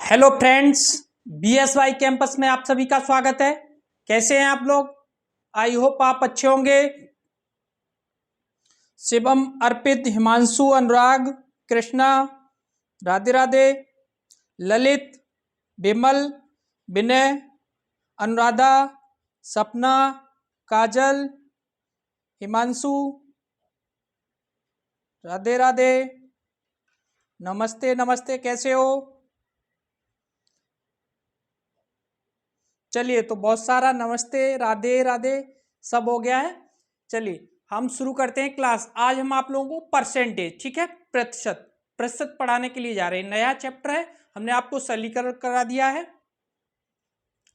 Hello friends, बीएसवाई campus में आप सभी का स्वागत है। कैसे हैं आप लोग? आई होप आप अच्छे होंगे। शिवम, अर्पित, हिमांशु, अनुराग, कृष्णा, राधे राधे, ललित, विमल, विनय, अनुराधा, सपना, काजल, हिमांशु, राधे राधे, नमस्ते नमस्ते, कैसे हो? चलिए, तो बहुत सारा नमस्ते राधे राधे सब हो गया है। चलिए हम शुरू करते हैं क्लास। आज हम आप लोगों को परसेंटेज, ठीक है, प्रतिशत प्रतिशत पढ़ाने के लिए जा रहे हैं। नया चैप्टर है, हमने आपको सरलीकरण करा दिया है,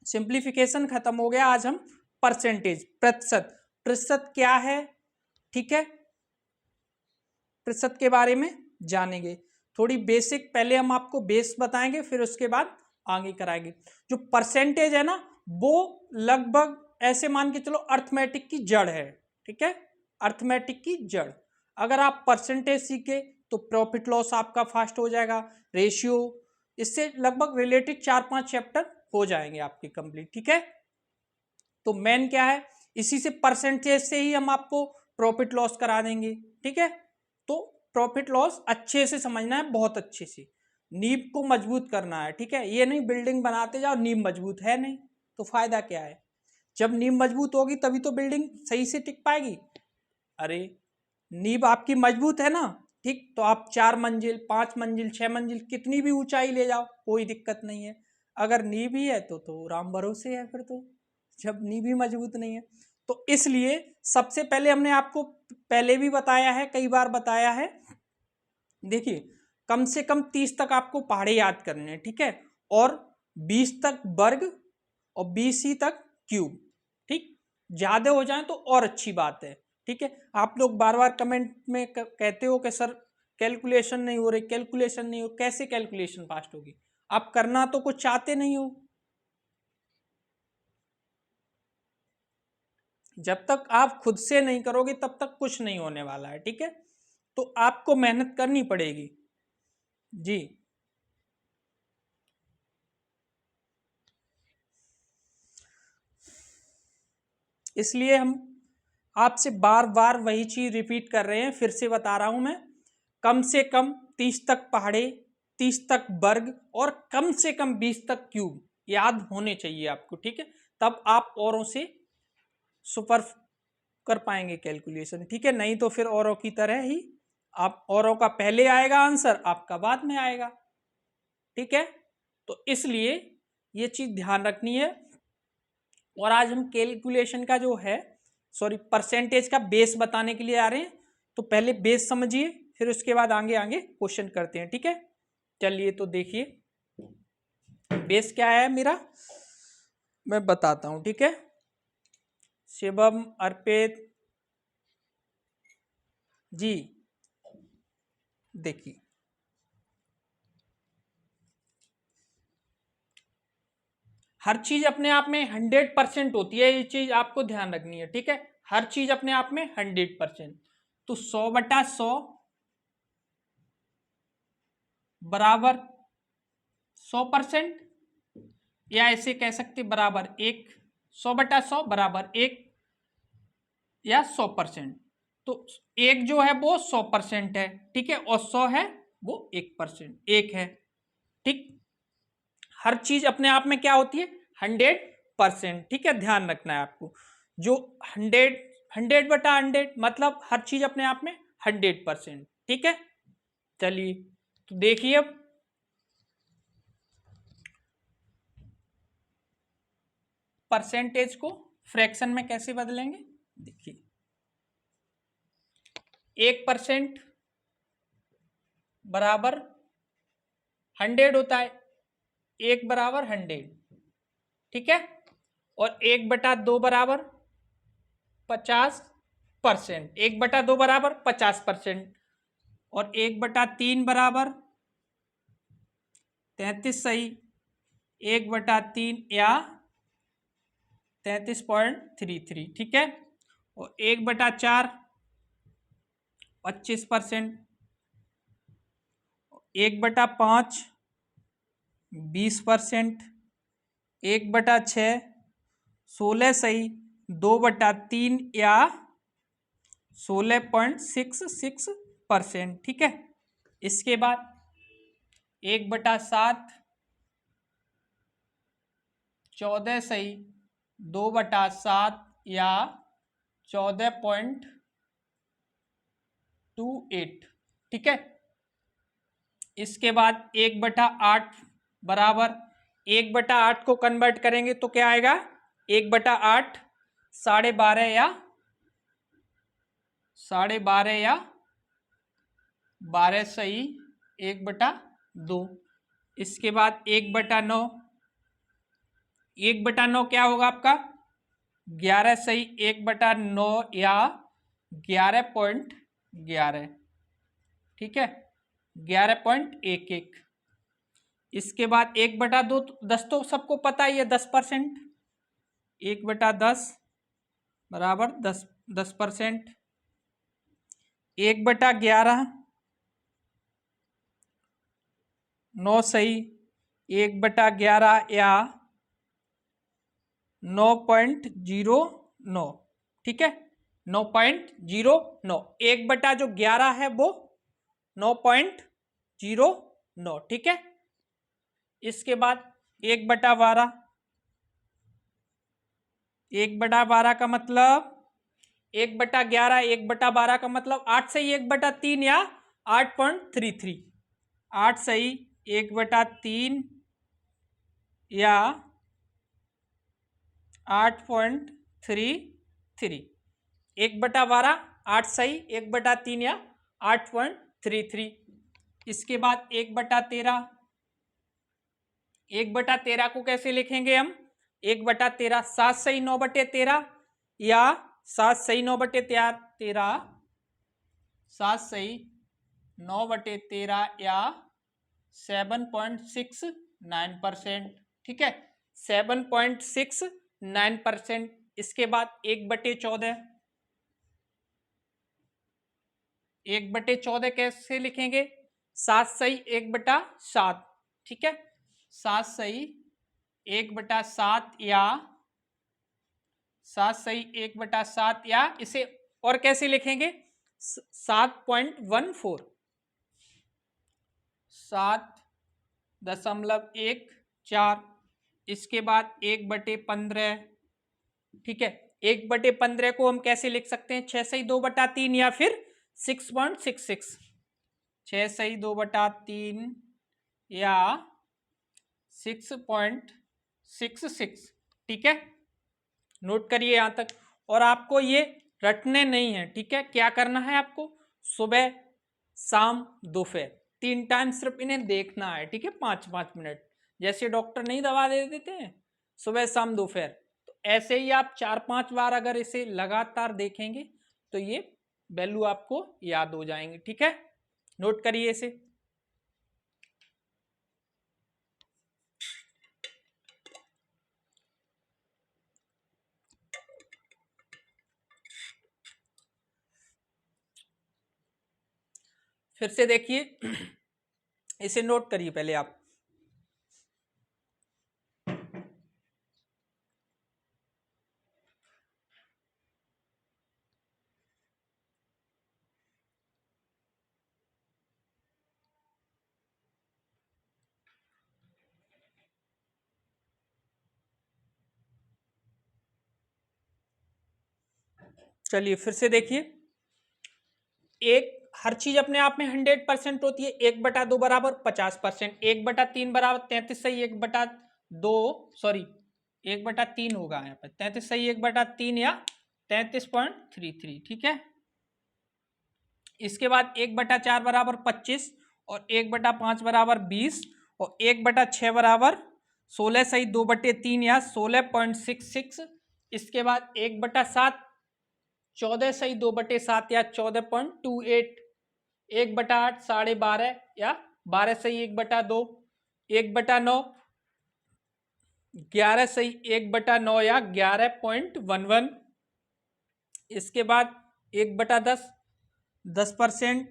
सिंप्लीफिकेशन खत्म हो गया। आज हम परसेंटेज, प्रतिशत प्रतिशत क्या है, ठीक है, प्रतिशत के बारे में जानेंगे। थोड़ी बेसिक पहले हम आपको बेस बताएंगे, फिर उसके बाद आगे कराएंगे। जो परसेंटेज है ना, वो लगभग ऐसे मान के चलो अर्थमेटिक की जड़ है, ठीक है, अर्थमेटिक की जड़। अगर आप परसेंटेज सीखे तो प्रॉफिट लॉस आपका फास्ट हो जाएगा, रेशियो, इससे लगभग रिलेटेड 4-5 चैप्टर हो जाएंगे आपके कंप्लीट, ठीक है। तो मेन क्या है, इसी से परसेंटेज से ही हम आपको प्रॉफिट लॉस करा देंगे, ठीक है। तो प्रॉफिट लॉस अच्छे से समझना है, बहुत अच्छे से, नींव को मजबूत करना है, ठीक है। ये नहीं बिल्डिंग बनाते जाओ, नींव मजबूत है नहीं तो फायदा क्या है। जब नींव मजबूत होगी तभी तो बिल्डिंग सही से टिक पाएगी। अरे नींव आपकी मजबूत है ना, ठीक, तो आप 4 मंजिल 5 मंजिल 6 मंजिल कितनी भी ऊंचाई ले जाओ, कोई दिक्कत नहीं है। अगर नींव ही है तो राम भरोसे है फिर तो, जब नींव भी मजबूत नहीं है। तो इसलिए सबसे पहले हमने आपको पहले भी बताया है, कई बार बताया है, देखिए कम से कम 30 तक आपको पहाड़े याद करने हैं, ठीक है, और 20 तक वर्ग और 20 ही तक क्यूब, ठीक। ज्यादा हो जाए तो और अच्छी बात है, ठीक है। आप लोग बार बार कमेंट में कहते हो कि सर कैलकुलेशन नहीं हो रही, कैलकुलेशन नहीं हो, कैसे कैलकुलेशन फास्ट होगी? आप करना तो कुछ चाहते नहीं हो। जब तक आप खुद से नहीं करोगे तब तक कुछ नहीं होने वाला है, ठीक है। तो आपको मेहनत करनी पड़ेगी जी। इसलिए हम आपसे बार बार वही चीज रिपीट कर रहे हैं, फिर से बता रहा हूं मैं। कम से कम 30 तक पहाड़े, 30 तक वर्ग और कम से कम 20 तक क्यूब याद होने चाहिए आपको, ठीक है। तब आप औरों से सुपर कर पाएंगे कैलकुलेशन, ठीक है। नहीं तो फिर औरों की तरह ही आप, औरों का पहले आएगा आंसर, आपका बाद में आएगा, ठीक है। तो इसलिए ये चीज ध्यान रखनी है। और आज हम कैलकुलेशन का जो है, सॉरी, परसेंटेज का बेस बताने के लिए आ रहे हैं। तो पहले बेस समझिए, फिर उसके बाद आगे आगे क्वेश्चन करते हैं, ठीक है। चलिए तो देखिए बेस क्या है मेरा, मैं बताता हूं, ठीक है। शिवम, अर्पित जी, देखिए हर चीज अपने आप में 100% होती है, ये चीज आपको ध्यान रखनी है, ठीक है। हर चीज अपने आप में 100%। तो 100/100 बराबर 100%, या ऐसे कह सकते बराबर एक, 100/100 बराबर एक या 100%। तो एक जो है वो 100% है, ठीक है, और 100 है वो 1%, एक है, ठीक। हर चीज अपने आप में क्या होती है, 100%, ठीक है, ध्यान रखना है आपको। जो 100/100 मतलब हर चीज अपने आप में 100%, ठीक है। चलिए तो देखिए अब परसेंटेज को फ्रैक्शन में कैसे बदलेंगे। देखिए 1% बराबर 100 होता है, 1/100, ठीक है। और 1/2 बराबर 50%, 1/2 बराबर 50%, और 1/3 बराबर 33, सही, 1/3 या 33.33, ठीक है। और 1/4 25%, 1/5 20%, 1/6 16 सही 2/3 या 16.66%। ठीक है, इसके बाद 1/7 14 सही 2/7 या 14.28। ठीक है, इसके बाद 1/8 बराबर 1/8 को कन्वर्ट करेंगे तो क्या आएगा 1/8 12.5 या 12.5 सही 1/2। इसके बाद 1/9 1/9 क्या होगा आपका 11 सही 1/9 या 11.11। ठीक है, 11.11। इसके बाद 1/2 10 तो सबको पता ही है 10%, 1/10 बराबर 10%। 1/11 9 सही 1/11 या 9.09। ठीक है, 9.09 1/11 है वो 9.09। ठीक है, इसके बाद 1/12 1/12 का मतलब 1/11 1/12 का मतलब 8 सही 1/3 या 8.33 8 सही 1/3 या 8.33 1/12 8 सही 1/3 या 8.33। इसके बाद 1/13 1/13 को कैसे लिखेंगे हम 1/13 7 सही 9/13 या 7 सही 9/13 7 सही 9/13 या 7.69%। ठीक है, 7.69%। इसके बाद 1/14 1/14 कैसे लिखेंगे 7 सही 1/7। ठीक है, 7 सही 1/7 या 7 सही 1/7 या इसे और कैसे लिखेंगे 7.14 7.14। इसके बाद 1/15। ठीक है, 1/15 को हम कैसे लिख सकते हैं 6 सही 2/3 या फिर 6.66 6 सही 2/3 या 6.66। ठीक है, नोट करिए यहाँ तक। और आपको ये रटने नहीं है। ठीक है, क्या करना है आपको सुबह शाम दोपहर 3 टाइम सिर्फ इन्हें देखना है। ठीक है, 5-5 मिनट जैसे डॉक्टर नहीं दवा दे देते हैं सुबह शाम दोपहर, तो ऐसे ही आप 4-5 बार अगर इसे लगातार देखेंगे तो ये वैल्यू आपको याद हो जाएंगे। ठीक है, नोट करिए इसे। फिर से देखिए इसे नोट करिए पहले आप। चलिए फिर से देखिए, एक हर चीज अपने आप में 100% होती है। 1/2 बराबर 50%, 1/3 बराबर 33 सही 1/2 सॉरी 1/3 होगा यहाँ पर 33 सही 1/3 या 33.33। ठीक है, इसके बाद 1/4 बराबर 25 और 1/5 बराबर 20 और 1/6 बराबर 16 सही 2/3 या 16.66। इसके बाद 1/7 14 सही 2/7 या 14.28। 1/8 12.5 या 12 सही 1/2। 1/9 11 सही 1/9 या 11.11। इसके बाद 1/10 10%।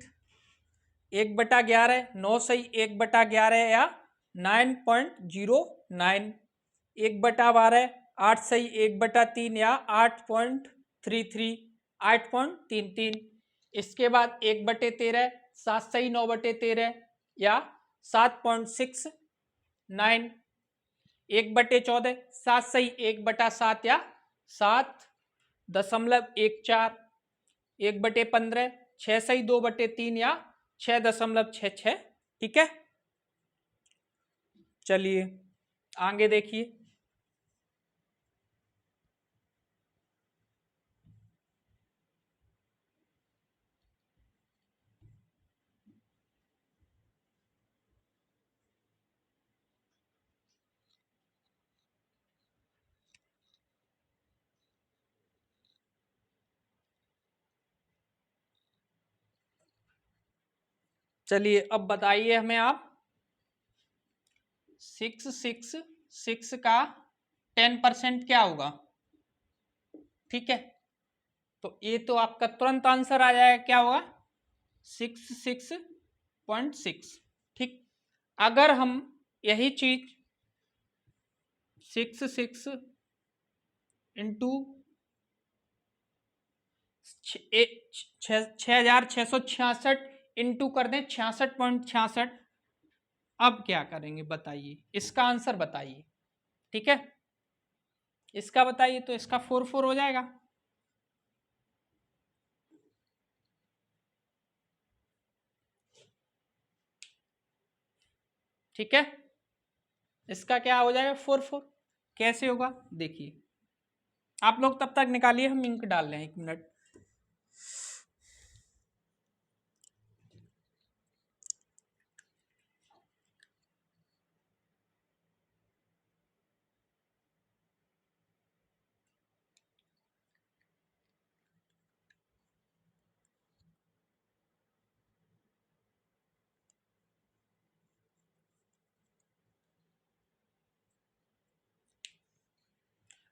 1/11 9 सही 1/11 या 9.09, 1/12, 8 सही 1/3 या 8.33, 8.33। इसके बाद 1/13, 7 सही 9/13 या 7.69, 1/14, 7 सही 1/7 या 7.14, 1/15, 6 सही 2/3 या 6.66। ठीक है, चलिए आगे देखिए। चलिए अब बताइए हमें आप 666 का 10% क्या होगा। ठीक है, तो ये तो आपका तुरंत आंसर आ जाएगा, क्या होगा 66.6। ठीक, अगर हम यही चीज 66 इंटू 6,666 इंटू कर दें 66.66, अब क्या करेंगे बताइए, इसका आंसर बताइए। ठीक है, इसका बताइए, तो इसका 4 हो जाएगा। ठीक है, इसका क्या हो जाएगा 4। कैसे होगा देखिए, आप लोग तब तक निकालिए, हम इंक डाल रहे हैं 1 मिनट।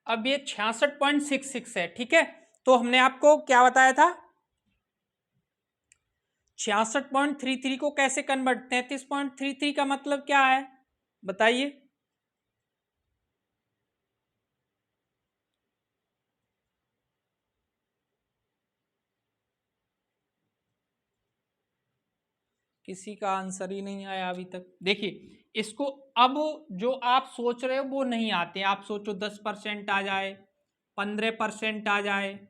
अब ये 66.66 है। ठीक है, तो हमने आपको क्या बताया था, 66.33 को कैसे कन्वर्ट, 33.33 का मतलब क्या है बताइए। किसी का आंसर ही नहीं आया अभी तक। देखिए इसको, अब जो आप सोच रहे हो वो नहीं आते। आप सोचो 10% आ जाए, 15% आ जाए,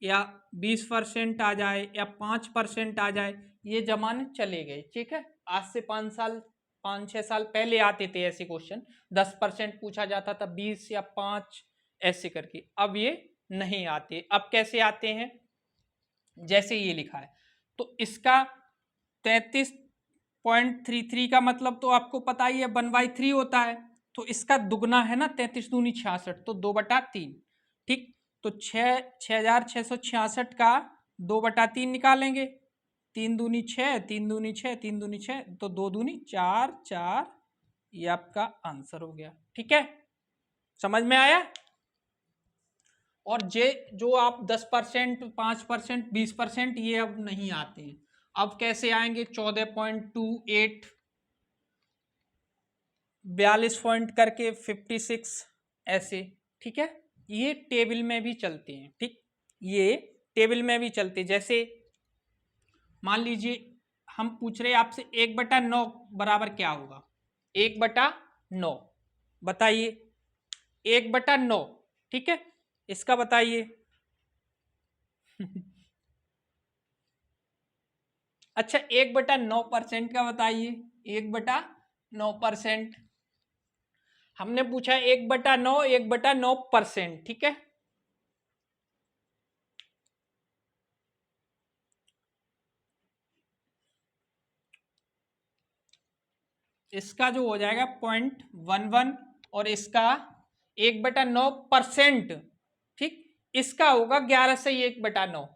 या 20% आ जाए, या 5% आ जाए, ये जमाने चले गए। ठीक है, आज से 5 साल 5-6 साल पहले आते थे ऐसे क्वेश्चन, 10% पूछा जाता था, 20 या 5 ऐसे करके। अब ये नहीं आते। अब कैसे आते हैं, जैसे ये लिखा है, तो इसका 33.33 का मतलब तो आपको पता ही है 1/3 होता है। तो इसका दुगना है ना, 33 दूनी 66, तो 2/3। ठीक, तो 6,666 का 2/3 निकालेंगे, 3 दूनी 6, 3 दूनी 6, 3 दूनी 6, तो 2 दूनी 4, 4, ये आपका आंसर हो गया। ठीक है, समझ में आया। और जे जो आप 10%, 5%, 20%, ये अब नहीं आते हैं। अब कैसे आएंगे, 14.28, 42 पॉइंट करके 56 ऐसे। ठीक है, ये टेबल में भी चलते हैं। ठीक, ये टेबल में भी चलते, जैसे मान लीजिए हम पूछ रहे हैं आपसे 1/9 बराबर क्या होगा, 1/9 बताइए, 1/9। ठीक है, इसका बताइए। अच्छा, 1/9% का बताइए, 1/9%। हमने पूछा 1/9, 1/9%। ठीक है, इसका जो हो जाएगा 0.11, और इसका 1/9%। ठीक, इसका होगा 11 से 1/9,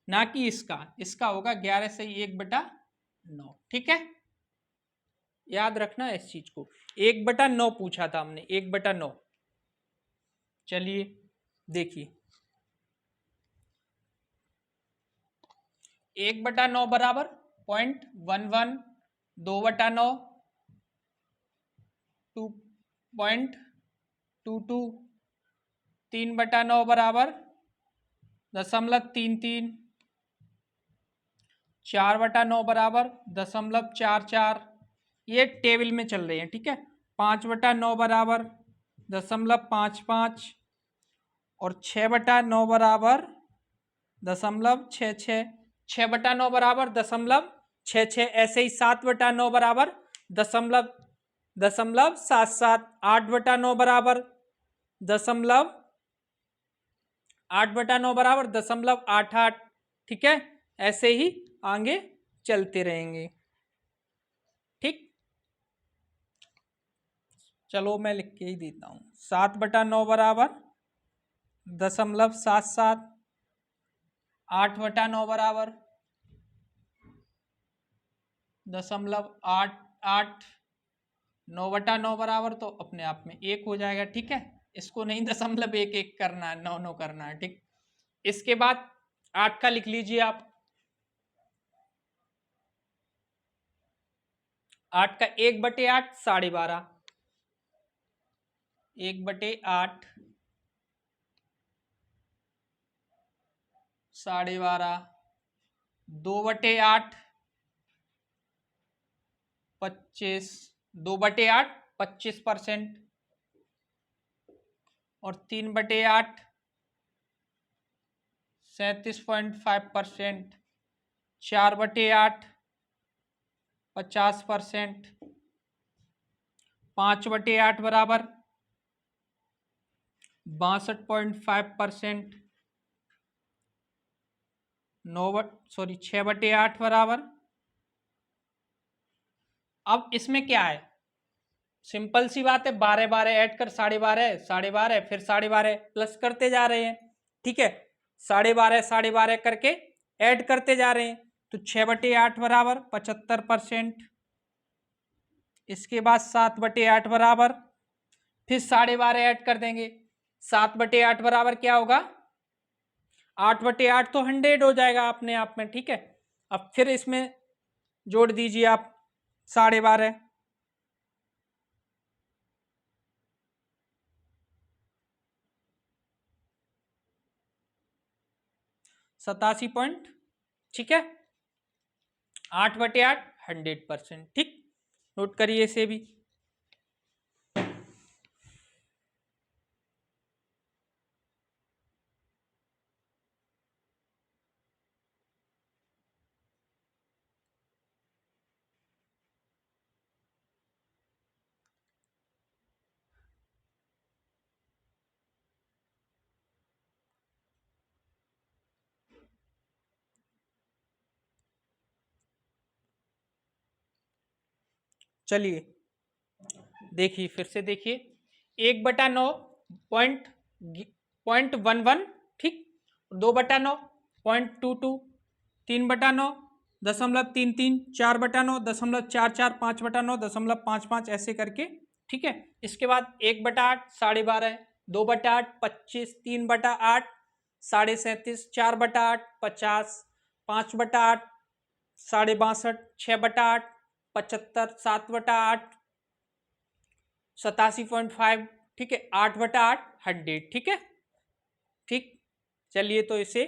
ना कि इसका होगा 11 से 1/9। ठीक है, याद रखना इस चीज को, 1/9 पूछा था हमने, 1/9। चलिए देखिए, 1/9 बराबर 0.11, 2/9, 2.22, 3/9 बराबर 0.33, 4/9 बराबर 0.44, ये टेबल में चल रही है, ठीक है। 5/9 बराबर 0.55 और 6/9 बराबर 0.66, 6/9 बराबर 0.66, ऐसे ही 7/9 बराबर 0.77, 8/9 बराबर 8/9 बराबर 0.88, ठीक है। ऐसे ही आगे चलते रहेंगे, ठीक। चलो मैं लिख के ही देता हूँ। 7/9 बराबर 0.77, 8/9 बराबर 0.88, 9/9 बराबर तो अपने आप में 1 हो जाएगा, ठीक है। इसको नहीं 0.11 करना है, 9 करना है, ठीक। इसके बाद 8 का लिख लीजिए आप। 8 का 1/8 12.5, 1/8 12.5, 2/8 25, 2/8 25% और 3/8 37.5%, 4/8 50%, 5/8 बराबर 62.5%, 6/8 बराबर, अब इसमें क्या है, सिंपल सी बात है, 12 ऐड कर 12.5, 12.5 फिर 12.5 प्लस करते जा रहे हैं, ठीक है। 12.5 करके ऐड करते जा रहे हैं, तो 6/8 बराबर 75%। इसके बाद 7/8 बराबर फिर 12.5 ऐड कर देंगे, 7/8 बराबर क्या होगा, 8/8 तो 100 हो जाएगा अपने आप में, ठीक है। अब फिर इसमें जोड़ दीजिए आप 12.5, 87 पॉइंट, ठीक है। 8/8 100%, ठीक। नोट करिए इसे भी। चलिए देखिए, फिर से देखिए, 1/9 0.11, ठीक। 2/9 0.22, 3/9 0.33, 4/9 0.44, 5/9 0.55, ऐसे करके, ठीक है। इसके बाद 1/8 12.5, 2/8 25, 3/8 37.5, 4/8 50, 5/8 62, 6/8 75, 7/8 87.5, ठीक है। 8/8 100, ठीक है, ठीक। चलिए तो इसे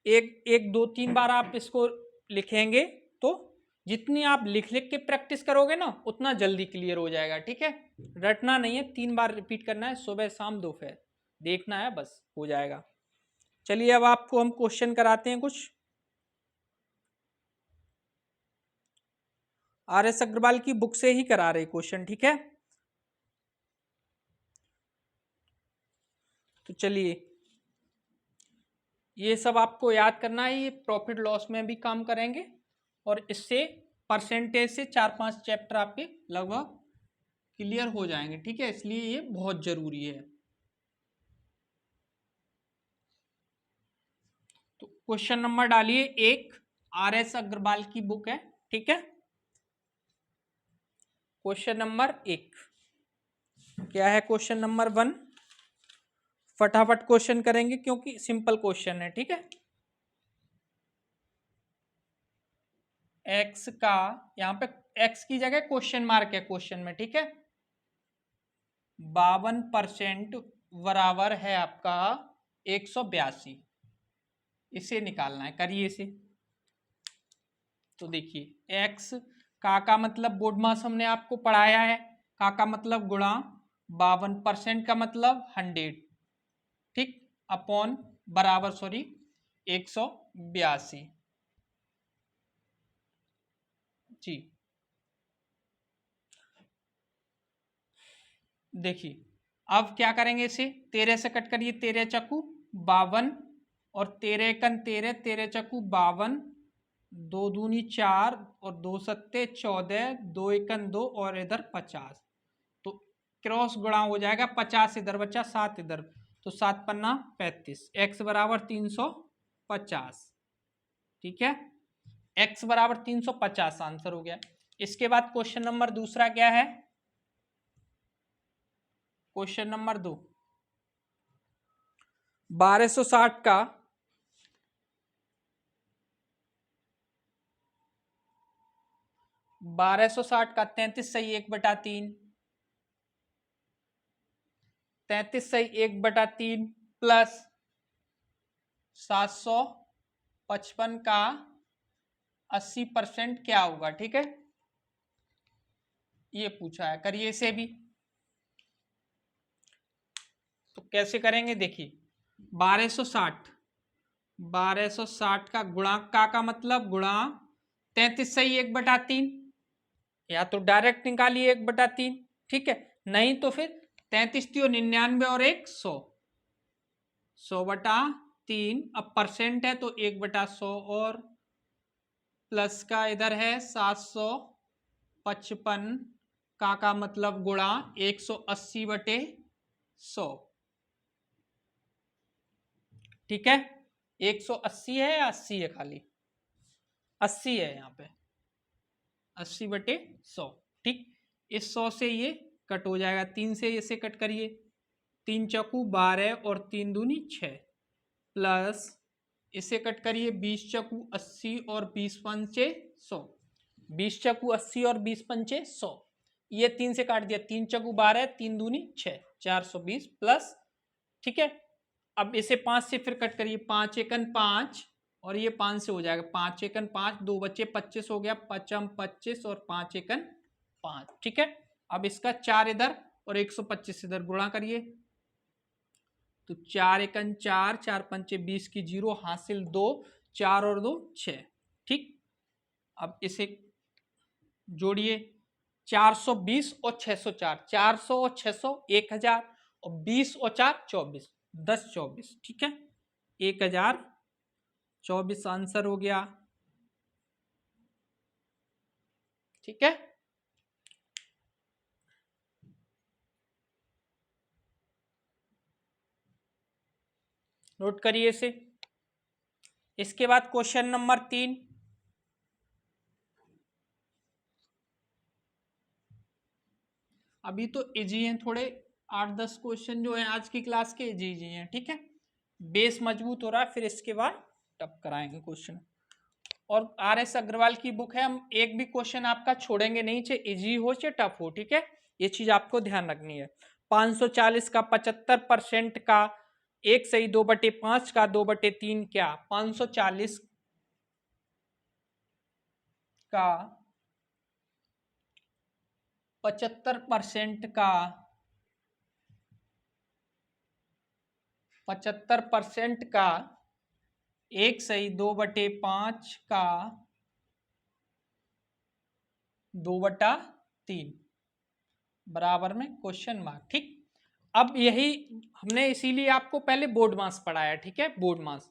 1 2 3 बार आप इसको लिखेंगे, तो जितनी आप लिख लिख के प्रैक्टिस करोगे ना, उतना जल्दी क्लियर हो जाएगा, ठीक है। रटना नहीं है, 3 बार रिपीट करना है, सुबह शाम दोपहर देखना है, बस हो जाएगा। चलिए अब आपको हम क्वेश्चन कराते हैं कुछ। RS अग्रवाल की बुक से ही करा रहे क्वेश्चन, ठीक है। तो चलिए, ये सब आपको याद करना है, ये प्रॉफिट लॉस में भी काम करेंगे, और इससे परसेंटेज से 4-5 चैप्टर आपके लगभग क्लियर हो जाएंगे, ठीक है। इसलिए ये बहुत जरूरी है। तो क्वेश्चन नंबर डालिए, एक RS अग्रवाल की बुक है, ठीक है। क्वेश्चन नंबर 1 क्या है, क्वेश्चन नंबर 1, फटाफट क्वेश्चन करेंगे क्योंकि सिंपल क्वेश्चन है, ठीक है। एक्स का यहाँ पे एक्स की जगह क्वेश्चन मार्क है क्वेश्चन में, ठीक है। 52% बराबर है आपका 182। इसे निकालना है, करिए इसे। तो देखिए x का मतलब बोर्ड मास हमने आपको पढ़ाया है, का मतलब गुणा 52% का मतलब 100, ठीक, अपॉन बराबर 182 जी। देखिए अब क्या करेंगे, इसे 13 से कट करिए, 13 चक्कू 52 और 13 एकन 13, 13 चक्कू 52, 2 दूनी 4 और 2 सत्ते 14, 2 एकन 2 और इधर 50। तो क्रॉस गुणा हो जाएगा, 50 इधर बचा 7 इधर, तो 7 पन्ना 35, x बराबर 350, ठीक है, x बराबर 350 आंसर हो गया। इसके बाद क्वेश्चन नंबर दूसरा क्या है, क्वेश्चन नंबर 2, 1260 का 33 सही 1/3, 33 सही 1/3 प्लस 755 का 80% क्या होगा, ठीक है, ये पूछा है, करिए इसे भी। तो कैसे करेंगे, देखिए 1260 का गुणा का मतलब गुणा 33 सही 1/3, या तो डायरेक्ट निकालिए 1/3, ठीक है, नहीं तो फिर 33 3 99 और 100, 100/3, अब परसेंट है तो 1/100 और प्लस का इधर है 755 का मतलब गुणा 180/100, ठीक है, 180 है या 80 है, खाली 80 है यहाँ पे, 80/100, ठीक। इस 100 से ये कट हो जाएगा, 3 से इसे कट करिए, 3 चौकू 12 और 3 दूनी 6, प्लस इसे कट करिए, 20 चौकू 80 और 20 पंचे 100, 20 चौकू 80 और 20 पंचे 100, ये 3 से काट दिया, 3 चौकू 12, 3 दूनी 6, 420 प्लस, ठीक है। अब इसे 5 से फिर कट करिए, 5 एकन 5 और ये 5 से हो जाएगा, 5 एकन 5, 2 बच्चे 25 हो गया, 5 25 और 5 एकन 5, ठीक है। अब इसका 4 इधर और 125 इधर गुणा करिए, तो 4 एकन 4, 4 पंचे 20 की 0, हासिल 2, 4 और 2 6, ठीक। अब इसे जोड़िए, 420 और 604, 400 और 600 1000 और 20 और 4 24, 10 24, ठीक है, 1024 आंसर हो गया, ठीक है। नोट करिए इसे। इसके बाद क्वेश्चन नंबर 3, अभी तो इजी हैं थोड़े, 8-10 क्वेश्चन जो हैं आज की क्लास के इजी इजी हैं, ठीक है, बेस मजबूत हो रहा है, फिर इसके बाद टफ कराएंगे क्वेश्चन। और RS अग्रवाल की बुक है, हम एक भी क्वेश्चन आपका छोड़ेंगे नहीं, चाहे इजी हो चाहे टफ हो, ठीक है, ये चीज आपको ध्यान रखनी है। 540 का 75% का 1 सही 2/5 का 2/3 क्या, 540 का 75% का 75% का 1 सही 2/5 का 2/3 बराबर में क्वेश्चन मार्क, ठीक। अब यही हमने इसीलिए आपको पहले बोर्ड मास पढ़ाया, ठीक है, बोर्ड मास,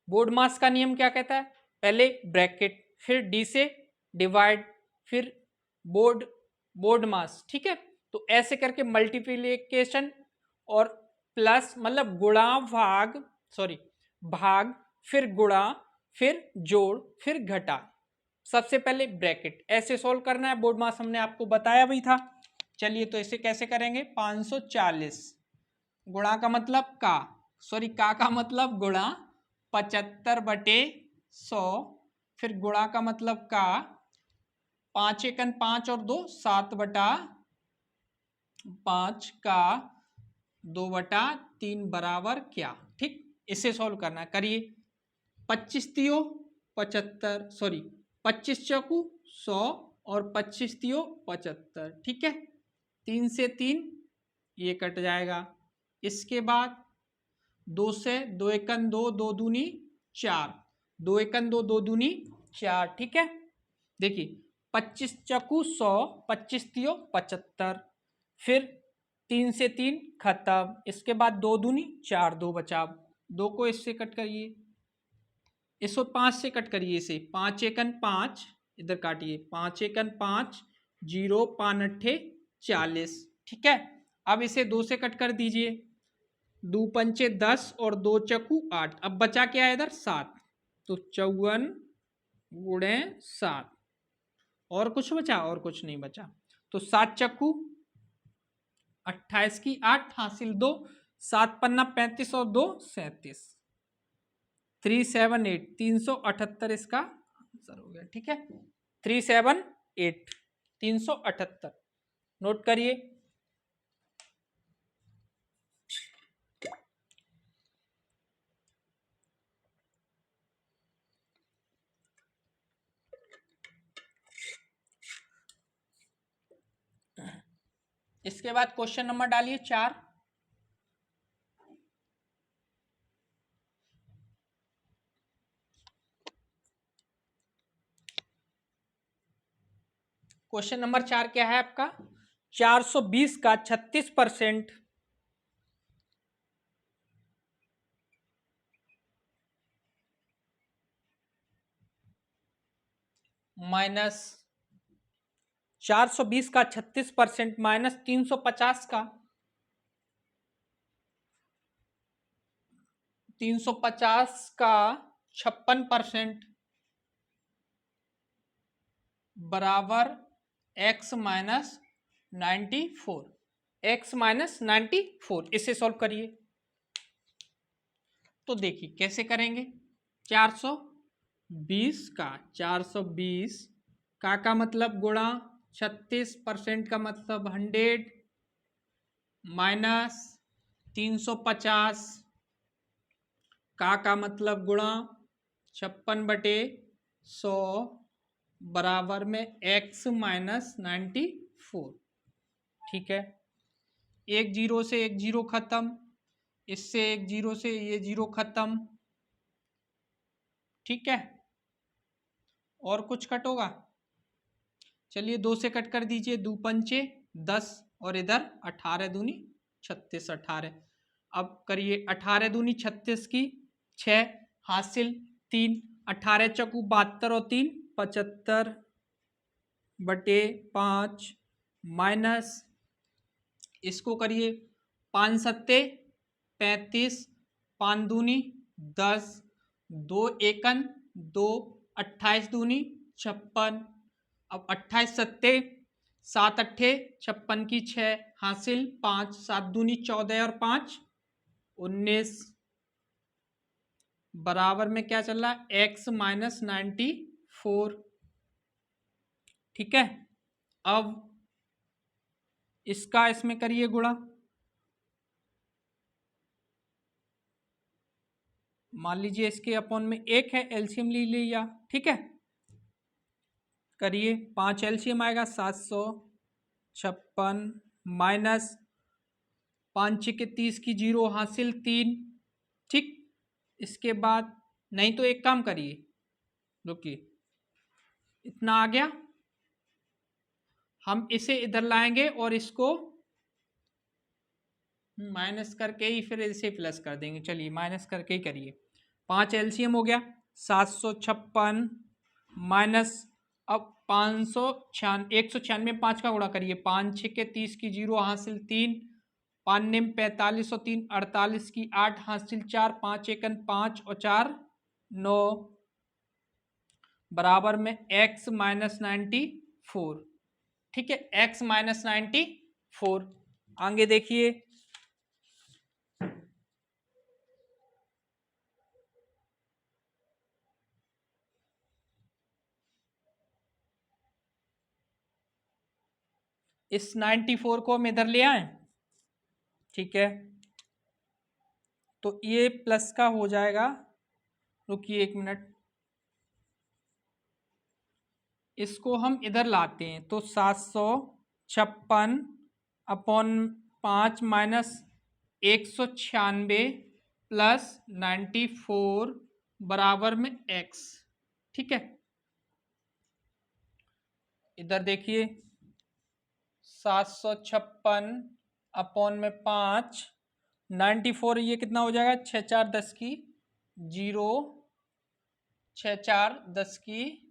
बोर्ड मास का नियम क्या कहता है, पहले ब्रैकेट, फिर डी से डिवाइड, फिर बोर्ड बोर्ड मास, ठीक है। तो ऐसे करके मल्टीप्लिकेशन और प्लस मतलब गुणा भाग, सॉरी भाग, फिर गुणा, फिर जोड़, फिर घटा, सबसे पहले ब्रैकेट, ऐसे सोल्व करना है, बोर्ड मास हमने आपको बताया भी था। चलिए तो इसे कैसे करेंगे, 540 गुणा का मतलब का, सॉरी का मतलब गुणा 75/100, फिर गुणा का मतलब का 5 एकन 5 और 2 7/, 5 का 2/3 बराबर क्या। ठीक, इसे सॉल्व करना है, करिए। 25 तियो 75, सॉरी 25 चौकू 100 और 25 तियो 75। ठीक है, 3 से 3 ये कट जाएगा। इसके बाद 2 से 2 एकन 2, 2 दूनी 4, 2 एकन 2, 2 दूनी 4। ठीक है, देखिए 25 चकू 100, 25 तियो 75, फिर 3 से 3 खत्म। इसके बाद 2 दूनी 4, 2 बचा। 2 को इससे कट करिए, इसको 5 से कट करिए, इसे 5 एकन 5, इधर काटिए, 5 एकन 5, 0 5 अट्ठे 40। ठीक है, अब इसे 2 से कट कर दीजिए, 2 पंचे 10 और 2 चक्कू 8। अब बचा क्या है इधर 7, तो 54 गुणे 7। और कुछ बचा? और कुछ नहीं बचा। तो 7 चक्कू 28 की 8 हासिल 2, 7 पन्ना 35 और 2 37, 378, 378 इसका आंसर हो गया। ठीक है, 378, 378 नोट करिए। इसके बाद क्वेश्चन नंबर डालिए 4। क्वेश्चन नंबर 4 क्या है आपका? 420 का 36% माइनस 420 का 36% माइनस 350 का 56% बराबर x माइनस 94, x माइनस 94। इसे सॉल्व करिए। तो देखिए कैसे करेंगे। 420 का 420 का मतलब गुणा 36% का मतलब 100 माइनस 350 का मतलब गुणा 56/100 बराबर में x माइनस 94। ठीक है, एक जीरो से एक जीरो खत्म, इससे एक जीरो से ये जीरो खत्म। ठीक है, और कुछ कट होगा? चलिए 2 से कट कर दीजिए, 2 पंचे 10 और इधर 18 दूनी 36, 18। अब करिए 18 दूनी 36 की 6 हासिल 3, 18 चकू 72 और 3 75/5 माइनस इसको करिए 5 सत्ते 35, 5 दूनी 10, 2 एकन 2, 28 दूनी 56। अब 28 सत्ते 7 अट्ठे 56 की 6 हासिल 5, 7 दूनी 14 और 5 19 बराबर में क्या चल रहा है x माइनस 94। ठीक है, अब इसका इसमें करिए गुणा। मान लीजिए इसके अपॉन में 1 है, एलसीएम ले लिया। ठीक है, करिए 5 एलसीएम आएगा 756 माइनस 5 6 के 30 की 0 हासिल 3। ठीक, इसके बाद नहीं तो एक काम करिए, रुकिए, इतना आ गया, हम इसे इधर लाएंगे और इसको माइनस करके ही फिर इसे प्लस कर देंगे। चलिए माइनस करके ही करिए। 5 एलसीएम हो गया 756 माइनस, अब 196 5 का गुणा करिए, 5 6 के 30 की 0 हासिल 3, 5 निम 45 और 3 48 की 8 हासिल 4, 5 एकन 5 और 4 9 बराबर में x माइनस 94। ठीक है, x माइनस 94। आगे देखिए, इस 94 को हम इधर ले आए, ठीक है, तो ये प्लस का हो जाएगा, रुकिए 1 मिनट, इसको हम इधर लाते हैं तो 756 अपॉन 5 माइनस 196 प्लस 94 बराबर में x, ठीक है। इधर देखिए 756 अपॉन में 5, 94, ये कितना हो जाएगा, 6 4 10 की 0, 6 4 10 की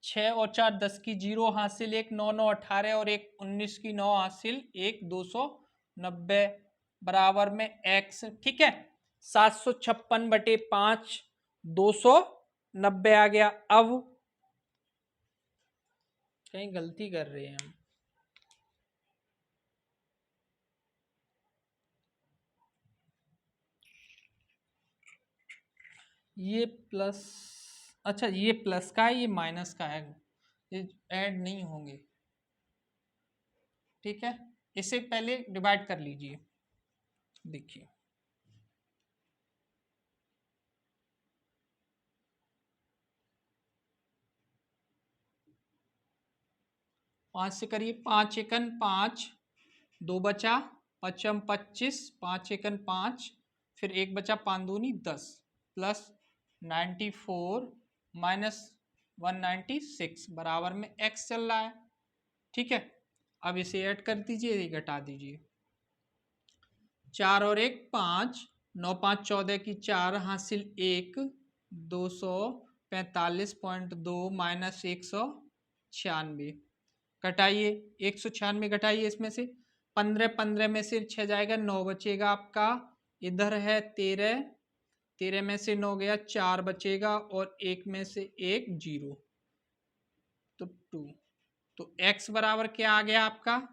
6 और 4 10 की 0 हासिल, 1 9 9 18 और 1 19 की 9 हासिल, 1 290 बराबर में x, ठीक है। 756 बटे 5 290 आ गया। अब कहीं गलती कर रहे हैं हम, ये प्लस, अच्छा ये प्लस का है, ये माइनस का है, ये ऐड नहीं होंगे, ठीक है। इसे पहले डिवाइड कर लीजिए, देखिए 5 से करिए, 5 एकन 5, 2 बचा, पचम 25, 5 एकन 5, फिर 1 बचा, 5 दूनी 10 प्लस 94 माइनस 196 बराबर में x चल रहा है, ठीक है। अब इसे ऐड कर दीजिए, ये घटा दीजिए, 4 और 1 5, 9 5 14 की 4 हासिल 1, 245.2 माइनस 196, घटाइए 196 घटाइए, इसमें से 15 15 में से 6 जाएगा, 9 बचेगा आपका, इधर है 13, 13 में से 9 गया, 4 बचेगा और 1 में से 1 0, तो 2, तो x बराबर क्या आ गया आपका,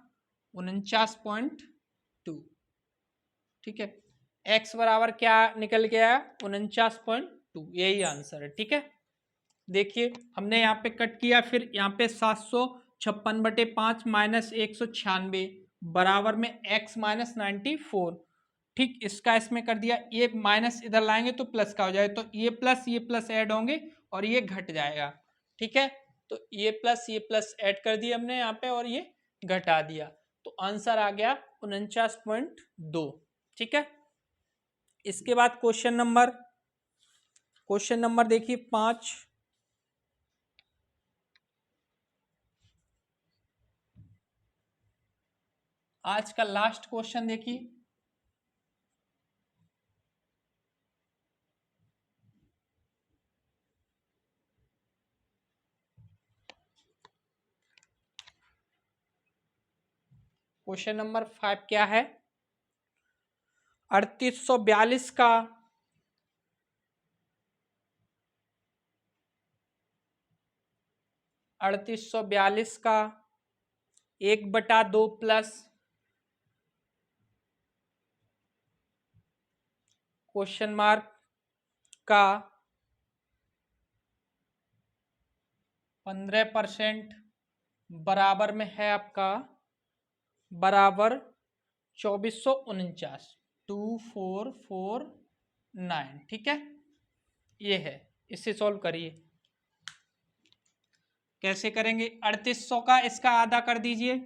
49.2, ठीक है। x बराबर क्या निकल के आया, 49.2, यही आंसर है, ठीक है। देखिए हमने यहाँ पे कट किया, फिर यहाँ पे 756 बटे 5 माइनस 196 बराबर में x माइनस 94, ठीक, इसका इसमें कर दिया, ये माइनस इधर लाएंगे तो प्लस का हो जाएगा, तो ये प्लस ऐड होंगे और ये घट जाएगा, ठीक है। तो ये प्लस ऐड कर दिया हमने यहाँ पे और ये घटा दिया, तो आंसर आ गया 49.2, ठीक है। इसके बाद क्वेश्चन नंबर देखिए 5, आज का लास्ट क्वेश्चन देखिए, क्वेश्चन नंबर 5 क्या है, 3842 का 1/2 प्लस क्वेश्चन मार्क का 15% बराबर में है आपका, बराबर 2449, 2449, ठीक है, ये है। इसे सॉल्व करिए, कैसे करेंगे, 3800 का इसका आधा कर दीजिए,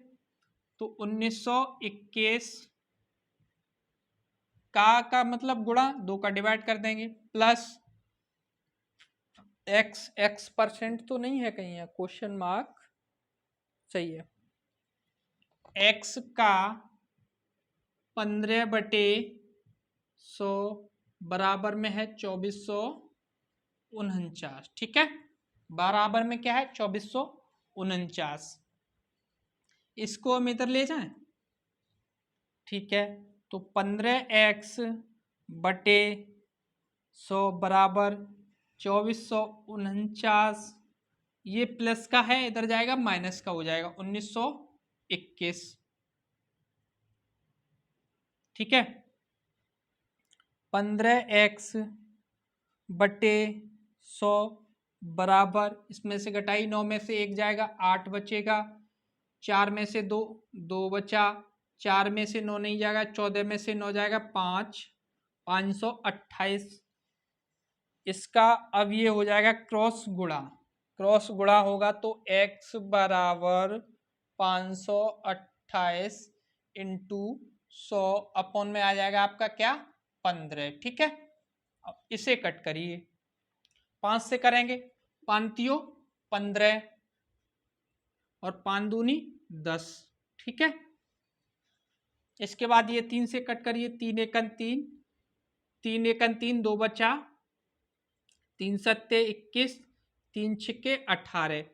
तो 1921 का मतलब गुणा 2 का डिवाइड कर देंगे, प्लस x परसेंट तो नहीं है कहीं, है क्वेश्चन मार्क, सही है, x का 15/100 बराबर में है 2449, ठीक है, बराबर में क्या है 2449, इसको हम इधर ले जाएं, ठीक है, तो 15x/100 बराबर 2449, ये प्लस का है, इधर जाएगा माइनस का हो जाएगा 1921, ठीक है। 15x/100 बराबर, इसमें से घटाई 9 में से 1 जाएगा, 8 बचेगा, 4 में से 2, 2 बचा, 4 में से 9 नहीं जाएगा, 14 में से 9 जाएगा 5, 528। इसका अब ये हो जाएगा क्रॉस गुणा, क्रॉस गुणा होगा तो x बराबर 528 इंटू 100 अपॉन में आ जाएगा आपका क्या 15। ठीक है, अब इसे कट करिए, 5 से करेंगे, 5 15 और 5 दूनी 10। ठीक है, इसके बाद ये 3 से कट करिए, 3 एकन 3, 3 एकन 3, 2 बचा, 3 सत्ते 21, 3 छिक्के 18।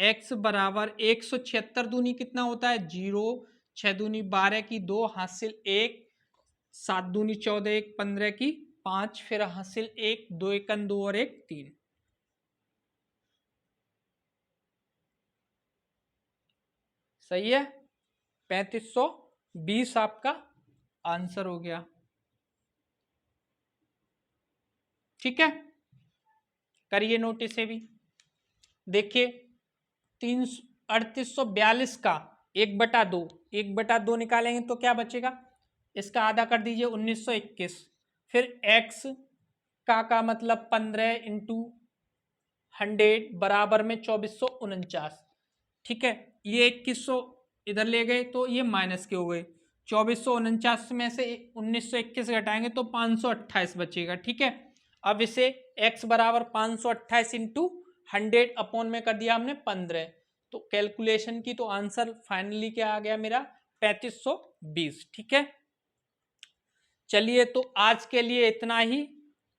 x बराबर 176 दूनी कितना होता है 0, 6 दूनी 12 की 2 हासिल 1, 7 दूनी 14, 1 15 की 5, फिर हासिल 1, 2 एकन 2 और 1 3। सही है, 3520 आपका आंसर हो गया। ठीक है, करिए नोट इसे भी। देखिए 3842 का 1/2, 1/2 निकालेंगे तो क्या बचेगा, इसका आधा कर दीजिए 1921, फिर x का मतलब 15 इंटू 100 बराबर में 2449। ठीक है, ये 2100 इधर ले गए तो ये माइनस के हो गए, 2449 में से 1921 घटाएंगे तो 528 बचेगा। ठीक है, अब इसे x बराबर 528 इंटू 100 अपॉन में कर दिया हमने 15, तो कैलकुलेशन की तो आंसर फाइनली क्या आ गया मेरा 3520। ठीक है, चलिए तो आज के लिए इतना ही।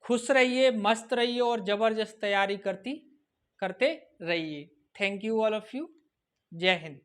खुश रहिए, मस्त रहिए और जबरदस्त तैयारी करते रहिए। Thank you all of you. जय हिंद।